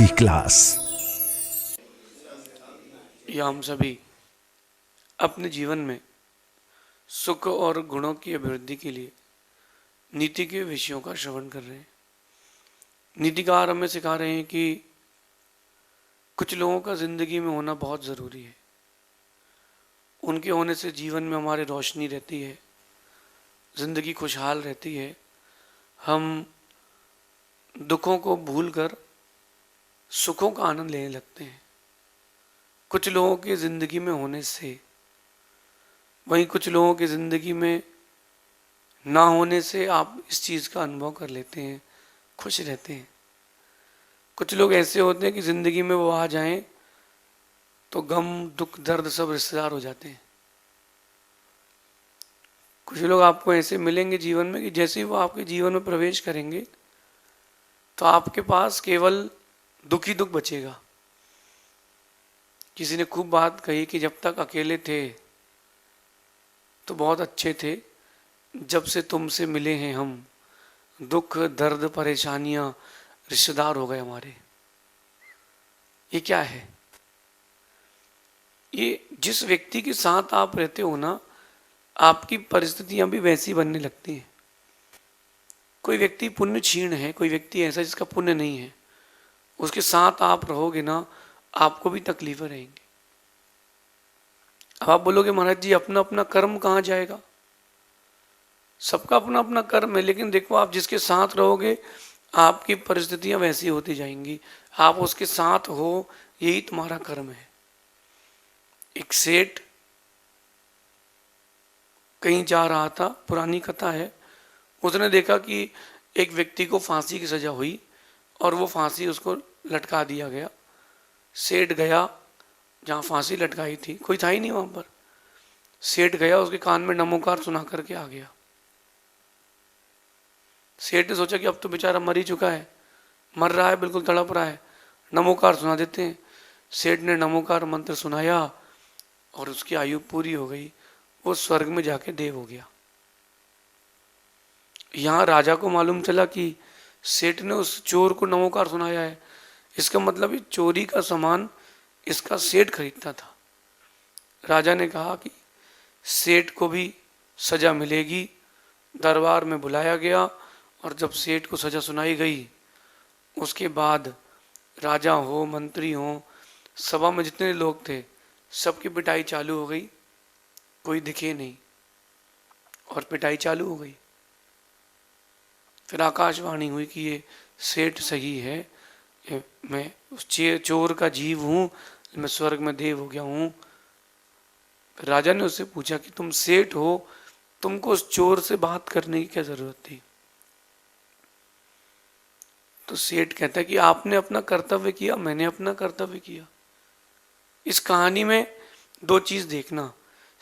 नीति क्लास। या हम सभी अपने जीवन में सुख और गुणों की अभिवृद्धि के लिए नीति के विषयों का श्रवण कर रहे हैं। नीतिकार हमें सिखा रहे हैं कि कुछ लोगों का जिंदगी में होना बहुत ज़रूरी है। उनके होने से जीवन में हमारे रोशनी रहती है, जिंदगी खुशहाल रहती है। हम दुखों को भूलकर सुखों का आनंद लेने लगते हैं कुछ लोगों की ज़िंदगी में होने से। वहीं कुछ लोगों की ज़िंदगी में ना होने से आप इस चीज़ का अनुभव कर लेते हैं, खुश रहते हैं। कुछ लोग ऐसे होते हैं कि ज़िंदगी में वो आ जाएं तो गम दुख दर्द सब रिश्तेदार हो जाते हैं। कुछ लोग आपको ऐसे मिलेंगे जीवन में कि जैसे ही वो आपके जीवन में प्रवेश करेंगे तो आपके पास केवल दुख ही दुख बचेगा। किसी ने खूब बात कही कि जब तक अकेले थे तो बहुत अच्छे थे, जब से तुमसे मिले हैं हम दुख दर्द परेशानियां रिश्तेदार हो गए हमारे। ये क्या है? ये जिस व्यक्ति के साथ आप रहते हो ना, आपकी परिस्थितियां भी वैसी बनने लगती हैं। कोई व्यक्ति पुण्य क्षीण है, कोई व्यक्ति ऐसा जिसका पुण्य नहीं है, उसके साथ आप रहोगे ना, आपको भी तकलीफें रहेंगी। अब आप बोलोगे महाराज जी अपना अपना कर्म कहाँ जाएगा? सबका अपना अपना कर्म है, लेकिन देखो आप जिसके साथ रहोगे आपकी परिस्थितियां वैसी होती जाएंगी। आप उसके साथ हो, यही तुम्हारा कर्म है। एक सेठ कहीं जा रहा था, पुरानी कथा है। उसने देखा कि एक व्यक्ति को फांसी की सजा हुई और वो फांसी उसको लटका दिया गया। सेठ गया जहाँ फांसी लटकाई थी, कोई था ही नहीं वहां पर। सेठ गया, उसके कान में नमोकार सुना करके आ गया। सेठ ने सोचा कि अब तो बेचारा मर ही चुका है, मर रहा है, बिल्कुल तड़प रहा है, नमोकार सुना देते हैं। सेठ ने नमोकार मंत्र सुनाया और उसकी आयु पूरी हो गई। वो स्वर्ग में जाके देव हो गया। यहाँ राजा को मालूम चला कि सेठ ने उस चोर को नमोकार सुनाया है, इसका मतलब ये चोरी का सामान इसका सेठ खरीदता था। राजा ने कहा कि सेठ को भी सजा मिलेगी। दरबार में बुलाया गया और जब सेठ को सजा सुनाई गई, उसके बाद राजा हो मंत्री हो, सभा में जितने लोग थे सबकी पिटाई चालू हो गई। कोई दिखे नहीं और पिटाई चालू हो गई। फिर आकाशवाणी हुई कि ये सेठ सही है, मैं उस चोर का जीव हूँ, मैं स्वर्ग में देव हो गया हूँ। राजा ने उससे पूछा कि तुम सेठ हो, तुमको उस चोर से बात करने की क्या जरूरत थी? तो सेठ कहता है कि आपने अपना कर्तव्य किया, मैंने अपना कर्तव्य किया। इस कहानी में दो चीज देखना।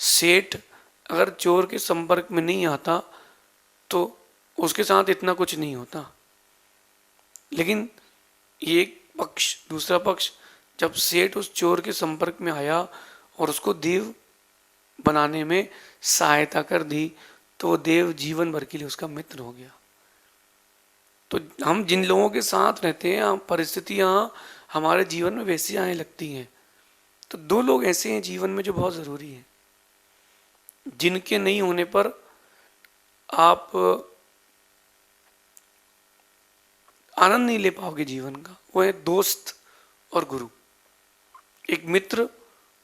सेठ अगर चोर के संपर्क में नहीं आता तो उसके साथ इतना कुछ नहीं होता, लेकिन ये एक पक्ष। दूसरा पक्ष, जब सेठ उस चोर के संपर्क में आया और उसको देव बनाने में सहायता कर दी तो वो देव जीवन भर के लिए उसका मित्र हो गया। तो हम जिन लोगों के साथ रहते हैं, परिस्थितियां हमारे जीवन में वैसी आने लगती हैं। तो दो लोग ऐसे हैं जीवन में जो बहुत ज़रूरी हैं, जिनके नहीं होने पर आप आनंद नहीं ले पाओगे जीवन का। वो है दोस्त और गुरु। एक मित्र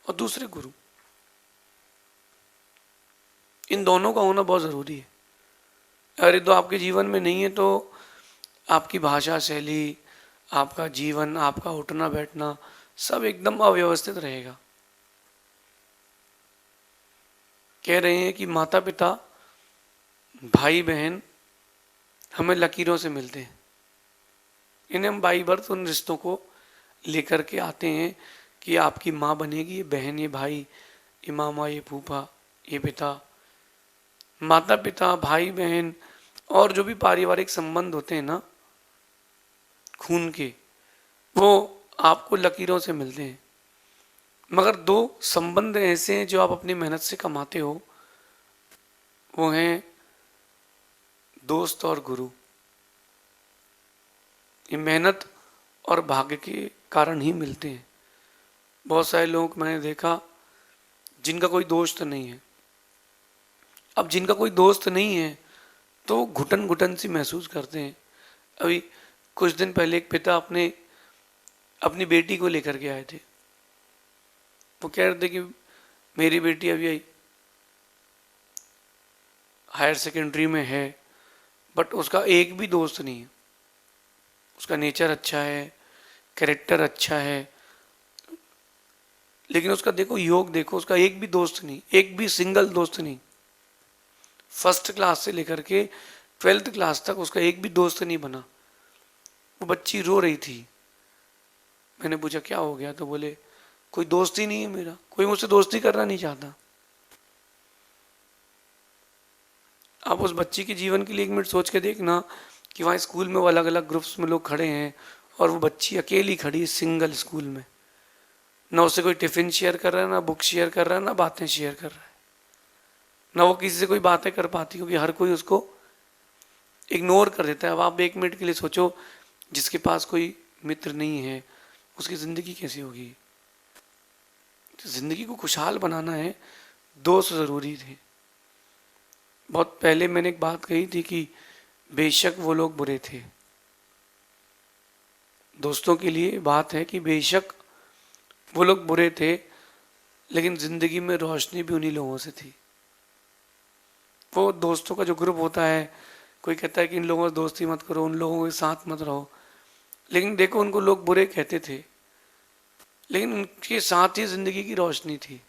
और दूसरे गुरु, इन दोनों का होना बहुत ज़रूरी है। अगर ये दो आपके जीवन में नहीं है तो आपकी भाषा शैली, आपका जीवन, आपका उठना बैठना सब एकदम अव्यवस्थित रहेगा। कह रहे हैं कि माता पिता भाई बहन हमें लकीरों से मिलते हैं। इन्हें हम बाई बर्थ उन रिश्तों को लेकर के आते हैं कि आपकी माँ बनेगी, ये बहन, ये भाई, ये मामा, ये फूफा, ये पिता। माता पिता, भाई बहन और जो भी पारिवारिक संबंध होते हैं ना खून के, वो आपको लकीरों से मिलते हैं। मगर दो संबंध ऐसे हैं जो आप अपनी मेहनत से कमाते हो, वो हैं दोस्त और गुरु। ये मेहनत और भाग्य के कारण ही मिलते हैं। बहुत सारे लोग मैंने देखा जिनका कोई दोस्त नहीं है। अब जिनका कोई दोस्त नहीं है तो घुटन घुटन सी महसूस करते हैं। अभी कुछ दिन पहले एक पिता अपनी बेटी को लेकर के आए थे। वो कह रहे थे कि मेरी बेटी अभी आई हायर सेकेंडरी में है, बट उसका एक भी दोस्त नहीं है। उसका नेचर अच्छा है, कैरेक्टर अच्छा है, लेकिन उसका देखो योग देखो, उसका एक भी दोस्त नहीं, एक भी सिंगल दोस्त नहीं। फर्स्ट क्लास से लेकर के 12th क्लास तक उसका एक भी दोस्त नहीं बना। वो बच्ची रो रही थी। मैंने पूछा क्या हो गया, तो बोले कोई दोस्त ही नहीं है मेरा, कोई मुझसे दोस्ती करना नहीं चाहता। आप उस बच्ची के जीवन के लिए एक मिनट सोच के देखना कि वहाँ स्कूल में वो अलग अलग ग्रुप्स में लोग खड़े हैं और वो बच्ची अकेली खड़ी है सिंगल स्कूल में। ना उससे कोई टिफिन शेयर कर रहा है, ना बुक शेयर कर रहा है, ना बातें शेयर कर रहा है, ना वो किसी से कोई बातें कर पाती, क्योंकि हर कोई उसको इग्नोर कर देता है। अब आप एक मिनट के लिए सोचो, जिसके पास कोई मित्र नहीं है उसकी ज़िंदगी कैसी होगी। तो ज़िंदगी को खुशहाल बनाना है, दोस्त ज़रूरी थे। बहुत पहले मैंने एक बात कही थी कि बेशक वो लोग बुरे थे। दोस्तों के लिए बात है कि बेशक वो लोग बुरे थे, लेकिन ज़िंदगी में रोशनी भी उन्हीं लोगों से थी। वो दोस्तों का जो ग्रुप होता है, कोई कहता है कि इन लोगों से दोस्ती मत करो, उन लोगों के साथ मत रहो, लेकिन देखो उनको लोग बुरे कहते थे, लेकिन उनके साथ ही ज़िंदगी की रोशनी थी।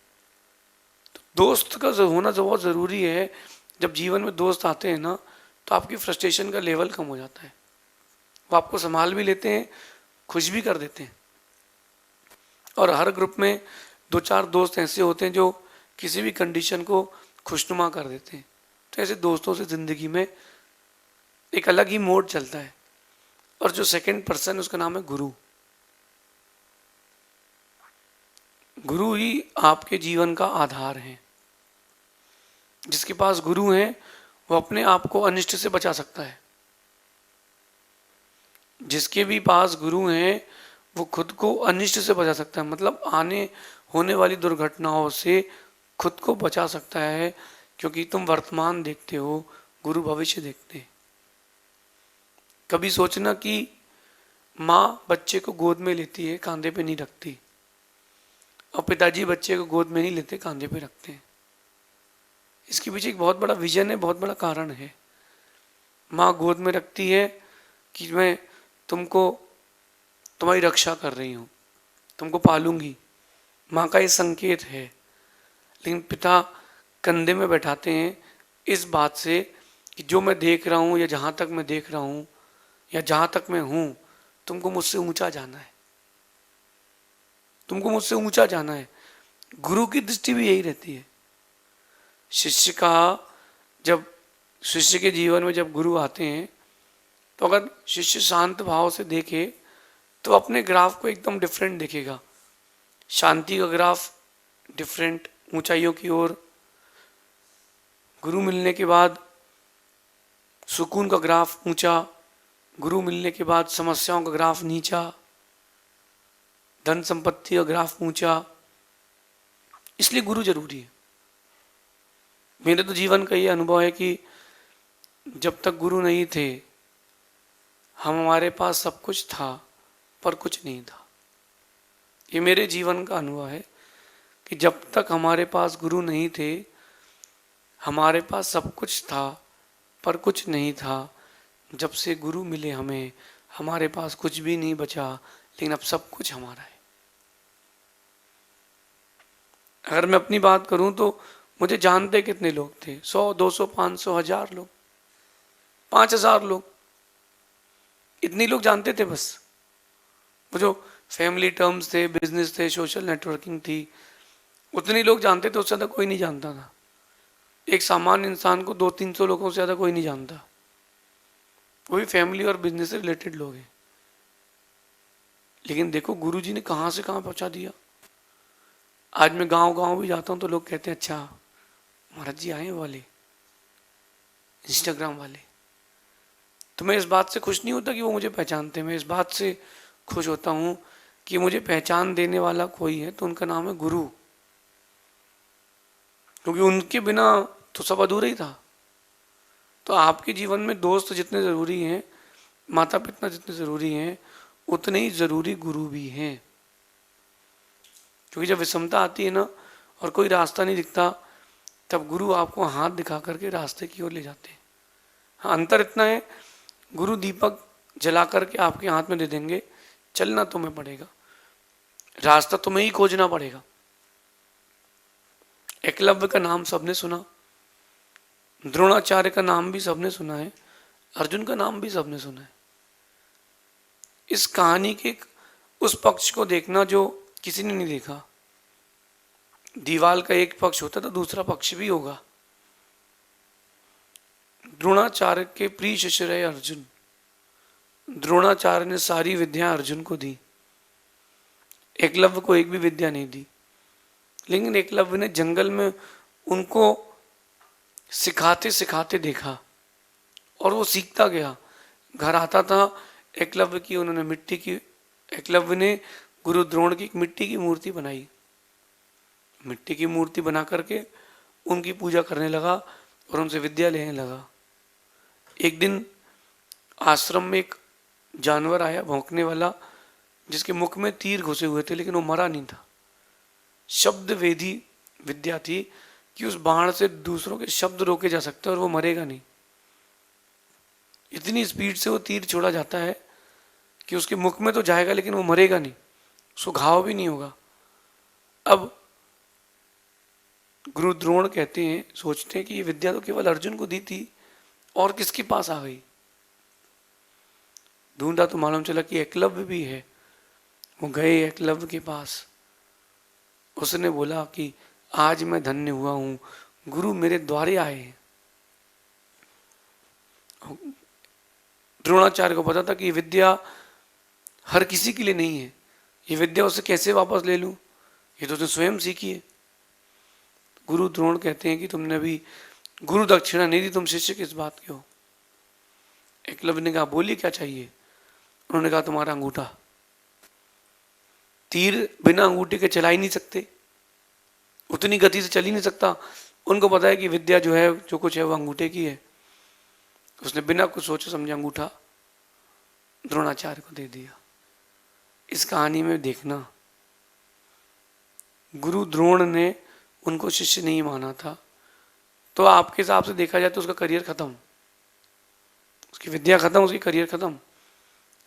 तो दोस्त का होना बहुत ज़रूरी है। जब जीवन में दोस्त आते हैं ना, तो आपकी फ्रस्ट्रेशन का लेवल कम हो जाता है। वो आपको संभाल भी लेते हैं, खुश भी कर देते हैं। और हर ग्रुप में 2-4 दोस्त ऐसे होते हैं जो किसी भी कंडीशन को खुशनुमा कर देते हैं। तो ऐसे दोस्तों से ज़िंदगी में एक अलग ही मोड चलता है। और जो सेकंड पर्सन, उसका नाम है गुरु। गुरु ही आपके जीवन का आधार है। जिसके पास गुरु है वो अपने आप को अनिष्ट से बचा सकता है। जिसके भी पास गुरु हैं वो खुद को अनिष्ट से बचा सकता है, मतलब आने होने वाली दुर्घटनाओं से खुद को बचा सकता है, क्योंकि तुम वर्तमान देखते हो, गुरु भविष्य देखते हैं। कभी सोचना कि माँ बच्चे को गोद में लेती है, कांधे पे नहीं रखती, और पिताजी बच्चे को गोद में नहीं लेते, कांधे पे रखते हैं। इसके पीछे एक बहुत बड़ा विजन है, बहुत बड़ा कारण है। माँ गोद में रखती है कि मैं तुमको तुम्हारी रक्षा कर रही हूँ, तुमको पालूंगी, माँ का ये संकेत है। लेकिन पिता कंधे में बैठाते हैं इस बात से कि जो मैं देख रहा हूँ, या जहाँ तक मैं देख रहा हूँ, या जहाँ तक मैं हूँ, तुमको मुझसे ऊंचा जाना है, तुमको मुझसे ऊंचा जाना है। गुरु की दृष्टि भी यही रहती है। शिष्य का जब शिष्य के जीवन में जब गुरु आते हैं, तो अगर शिष्य शांत भाव से देखे तो अपने ग्राफ को एकदम डिफरेंट दिखेगा। शांति का ग्राफ डिफरेंट, ऊंचाइयों की ओर। गुरु मिलने के बाद सुकून का ग्राफ ऊंचा, गुरु मिलने के बाद समस्याओं का ग्राफ नीचा, धन संपत्ति का ग्राफ ऊंचा। इसलिए गुरु जरूरी है। मेरे तो जीवन का ये अनुभव है कि जब तक गुरु नहीं थे, हमारे पास सब कुछ था पर कुछ नहीं था। ये मेरे जीवन का अनुभव है कि जब तक हमारे पास गुरु नहीं थे, हमारे पास सब कुछ था पर कुछ नहीं था। जब से गुरु मिले हमें, हमारे पास कुछ भी नहीं बचा, लेकिन अब सब कुछ हमारा है। अगर मैं अपनी बात करूं तो मुझे जानते कितने लोग थे? 100, 200, 500, 1000 लोग, 5000 लोग, इतने लोग जानते थे बस। वो जो फैमिली टर्म्स थे, बिजनेस थे, सोशल नेटवर्किंग थी, उतने लोग जानते थे, उससे ज़्यादा कोई नहीं जानता था। एक सामान्य इंसान को 200-300 लोगों से ज़्यादा कोई नहीं जानता, वो भी फैमिली और बिजनेस से रिलेटेड लोग हैं। लेकिन देखो गुरु जी ने कहाँ से कहाँ पहुँचा दिया। आज मैं गांव गांव भी जाता हूँ तो लोग कहते हैं अच्छा महाराज जी आए वाले, इंस्टाग्राम वाले। तो मैं इस बात से खुश नहीं होता कि वो मुझे पहचानते, मैं इस बात से खुश होता हूँ कि मुझे पहचान देने वाला कोई है तो उनका नाम है गुरु, क्योंकि उनके बिना तो सब अधूरा ही था। तो आपके जीवन में दोस्त जितने ज़रूरी हैं, माता पिता जितने ज़रूरी हैं, उतने ही ज़रूरी गुरु भी हैं। क्योंकि जब विषमता आती है ना और कोई रास्ता नहीं दिखता, तब गुरु आपको हाथ दिखा करके रास्ते की ओर ले जाते हैं। हाँ, अंतर इतना है, गुरु दीपक जला करके आपके हाथ में दे देंगे, चलना तुम्हें पड़ेगा, रास्ता तुम्हें ही खोजना पड़ेगा। एकलव्य का नाम सबने सुना, द्रोणाचार्य का नाम भी सबने सुना है, अर्जुन का नाम भी सबने सुना है। इस कहानी के उस पक्ष को देखना जो किसी ने नहीं देखा। दीवाल का एक पक्ष होता तो दूसरा पक्ष भी होगा। द्रोणाचार्य के प्रिय शिष्य रहे अर्जुन। द्रोणाचार्य ने सारी विद्या अर्जुन को दी, एकलव्य को एक भी विद्या नहीं दी। लेकिन एकलव्य ने जंगल में उनको सिखाते सिखाते देखा और वो सीखता गया। घर आता था एकलव्य की, उन्होंने मिट्टी की, एकलव्य ने गुरु द्रोण की एक मिट्टी की मूर्ति बनाई। मिट्टी की मूर्ति बना करके उनकी पूजा करने लगा और उनसे विद्या लेने लगा। एक दिन आश्रम में एक जानवर आया भौंकने वाला, जिसके मुख में तीर घुसे हुए थे, लेकिन वो मरा नहीं था। शब्द वेदी विद्या थी कि उस बाण से दूसरों के शब्द रोके जा सकते और वो मरेगा नहीं। इतनी स्पीड से वो तीर छोड़ा जाता है कि उसके मुख में तो जाएगा लेकिन वो मरेगा नहीं, उसको घाव भी नहीं होगा। अब गुरु द्रोण कहते हैं, सोचते हैं कि ये विद्या तो केवल अर्जुन को दी थी और किसके पास आ गई। ढूंढा तो मालूम चला कि एकलव्य भी है। वो गए एकलव्य के पास, उसने बोला कि आज मैं धन्य हुआ हूं, गुरु मेरे द्वारे आए हैं। द्रोणाचार्य को पता था कि ये विद्या हर किसी के लिए नहीं है, ये विद्या उससे कैसे वापस ले लूं, ये तो उसने स्वयं सीखी है। गुरु द्रोण कहते हैं कि तुमने अभी गुरु दक्षिणा नहीं दी, तुम शिष्य किस बात के हो। एकलव्य ने कहा बोली क्या चाहिए। उन्होंने कहा तुम्हारा अंगूठा। तीर बिना अंगूठे के चला ही नहीं सकते, उतनी गति से चल ही नहीं सकता। उनको पता है कि विद्या जो है, जो कुछ है वो अंगूठे की है। उसने बिना कुछ सोचे समझे अंगूठा द्रोणाचार्य को दे दिया। इस कहानी में देखना, गुरु द्रोण ने उनको शिष्य नहीं माना था, तो आपके हिसाब से देखा जाए तो उसका करियर खत्म, उसकी विद्या खत्म, उसकी करियर खत्म।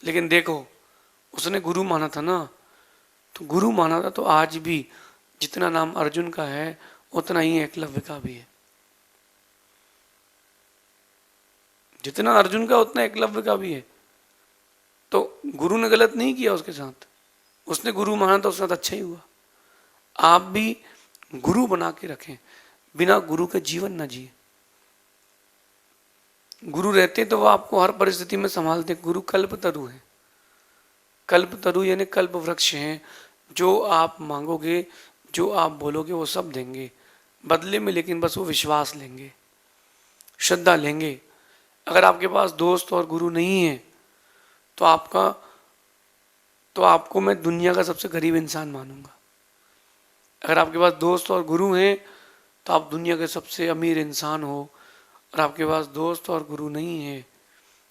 लेकिन देखो, उसने गुरु माना था ना, तो गुरु माना था तो आज भी जितना नाम अर्जुन का है उतना ही एकलव्य का भी है। जितना अर्जुन का उतना एकलव्य का भी है। तो गुरु ने गलत नहीं किया उसके साथ, उसने गुरु माना तो उसके साथ अच्छा ही हुआ। आप भी गुरु बना के रखें, बिना गुरु के जीवन न जिए। गुरु रहते तो वो आपको हर परिस्थिति में संभालते। गुरु कल्पतरु है, कल्पतरु यानी कल्प वृक्ष हैं। जो आप मांगोगे, जो आप बोलोगे वो सब देंगे बदले में, लेकिन बस वो विश्वास लेंगे, श्रद्धा लेंगे। अगर आपके पास दोस्त और गुरु नहीं है तो आपको मैं दुनिया का सबसे गरीब इंसान मानूंगा। अगर आपके पास दोस्त और गुरु हैं तो आप दुनिया के सबसे अमीर इंसान हो। और आपके पास दोस्त और गुरु नहीं है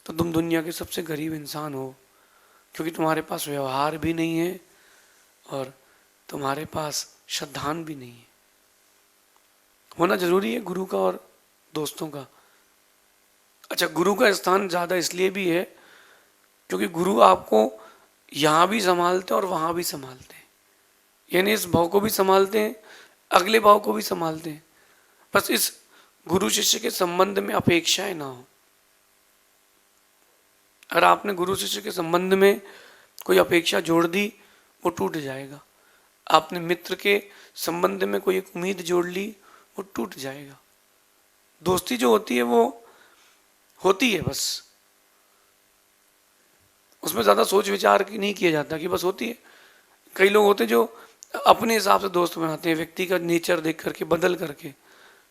तो तुम दुनिया के सबसे गरीब इंसान हो, क्योंकि तुम्हारे पास व्यवहार भी नहीं है और तुम्हारे पास श्रद्धान भी नहीं है। होना जरूरी है गुरु का और दोस्तों का। अच्छा, गुरु का स्थान ज़्यादा इसलिए भी है क्योंकि गुरु आपको यहाँ भी संभालते हैं और वहाँ भी संभालते हैं, यानी इस भाव को भी संभालते हैं, अगले भाव को भी संभालते हैं। बस इस गुरु शिष्य के संबंध में अपेक्षाएं ना हो। अगर आपने गुरु शिष्य के संबंध में कोई अपेक्षा जोड़ दी, वो टूट जाएगा। आपने मित्र के संबंध में कोई एक उम्मीद जोड़ ली, वो टूट जाएगा। दोस्ती जो होती है वो होती है, बस उसमें ज़्यादा सोच विचार नहीं किया जाता कि बस होती है। कई लोग होते हैं जो अपने हिसाब से दोस्त बनाते हैं, व्यक्ति का नेचर देख करके, बदल करके।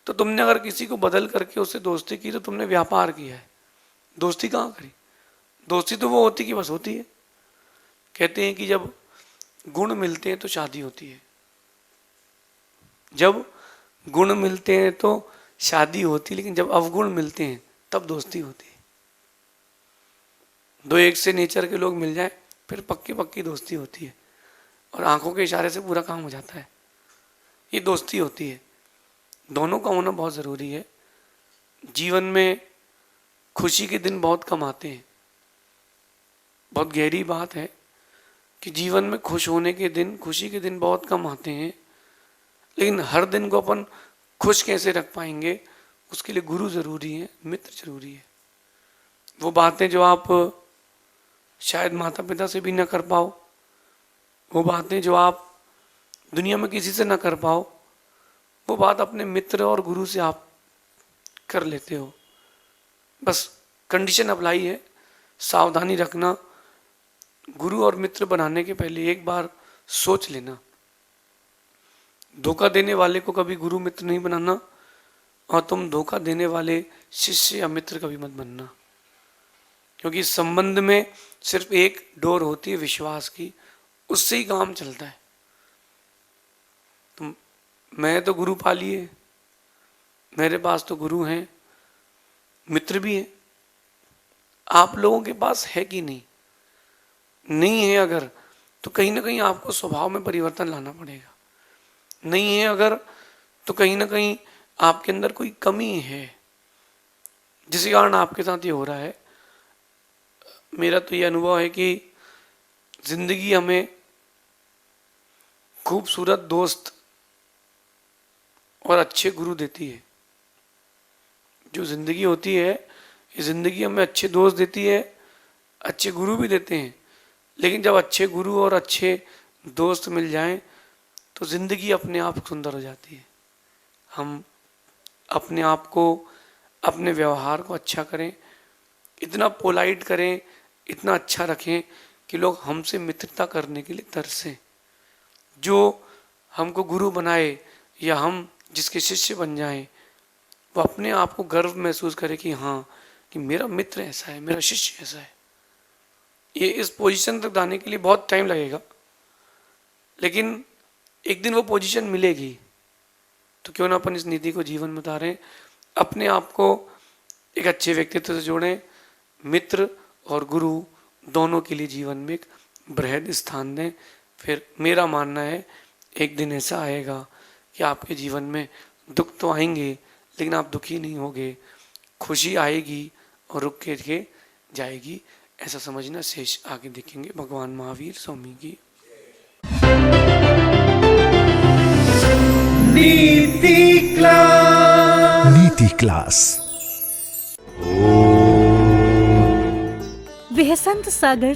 तो तुमने अगर किसी को बदल करके उससे दोस्ती की तो तुमने व्यापार किया है, दोस्ती कहाँ करी। दोस्ती तो वो होती कि बस होती है। कहते हैं कि जब गुण मिलते हैं तो शादी होती है, जब गुण मिलते हैं तो शादी होती है, लेकिन जब अवगुण मिलते हैं तब दोस्ती होती है। दो एक से नेचर के लोग मिल जाए फिर पक्की पक्की दोस्ती होती है, और आंखों के इशारे से पूरा काम हो जाता है। ये दोस्ती होती है, दोनों का होना बहुत ज़रूरी है। जीवन में खुशी के दिन बहुत कम आते हैं। बहुत गहरी बात है कि जीवन में खुश होने के दिन, खुशी के दिन बहुत कम आते हैं, लेकिन हर दिन को अपन खुश कैसे रख पाएंगे उसके लिए गुरु ज़रूरी है, मित्र ज़रूरी है। वो बातें जो आप शायद माता पिता से भी ना कर पाओ, वो बातें जो आप दुनिया में किसी से ना कर पाओ, वो बात अपने मित्र और गुरु से आप कर लेते हो। बस कंडीशन अप्लाई है, सावधानी रखना। गुरु और मित्र बनाने के पहले एक बार सोच लेना। धोखा देने वाले को कभी गुरु मित्र नहीं बनाना, और तुम धोखा देने वाले शिष्य या मित्र कभी मत बनना, क्योंकि इस संबंध में सिर्फ एक डोर होती है विश्वास की, उससे ही काम चलता है। तुम मैं तो गुरु पा लिए, मेरे पास तो गुरु हैं, मित्र भी हैं। आप लोगों के पास है कि नहीं? नहीं है अगर, तो कहीं ना कहीं आपको स्वभाव में परिवर्तन लाना पड़ेगा। नहीं है अगर, तो कहीं ना कहीं आपके अंदर कोई कमी है, जिस कारण आपके साथ ये हो रहा है। मेरा तो ये अनुभव है कि जिंदगी हमें खूबसूरत दोस्त और अच्छे गुरु देती है। जो जिंदगी होती है, ये जिंदगी हमें अच्छे दोस्त देती है, अच्छे गुरु भी देते हैं। लेकिन जब अच्छे गुरु और अच्छे दोस्त मिल जाएं तो जिंदगी अपने आप सुंदर हो जाती है। हम अपने आप को, अपने व्यवहार को अच्छा करें, इतना पोलाइट करें, इतना अच्छा रखें कि लोग हमसे मित्रता करने के लिए तरसें। जो हमको गुरु बनाए या हम जिसके शिष्य बन जाएं, वो अपने आप को गर्व महसूस करे कि हाँ, कि मेरा मित्र ऐसा है, मेरा शिष्य ऐसा है। ये इस पोजीशन तक जाने के लिए बहुत टाइम लगेगा, लेकिन एक दिन वो पोजीशन मिलेगी। तो क्यों ना अपन इस नीति को जीवन में उतारें, अपने आप को एक अच्छे व्यक्तित्व से जोड़ें। मित्र और गुरु दोनों के लिए जीवन में एक बृहद स्थान दें। फिर मेरा मानना है एक दिन ऐसा आएगा कि आपके जीवन में दुख तो आएंगे, लेकिन आप दुखी नहीं होगे, खुशी आएगी और रुक के जाएगी। ऐसा समझना। शेष आगे देखेंगे। भगवान महावीर स्वामी की नीति क्लास। वह संत सागर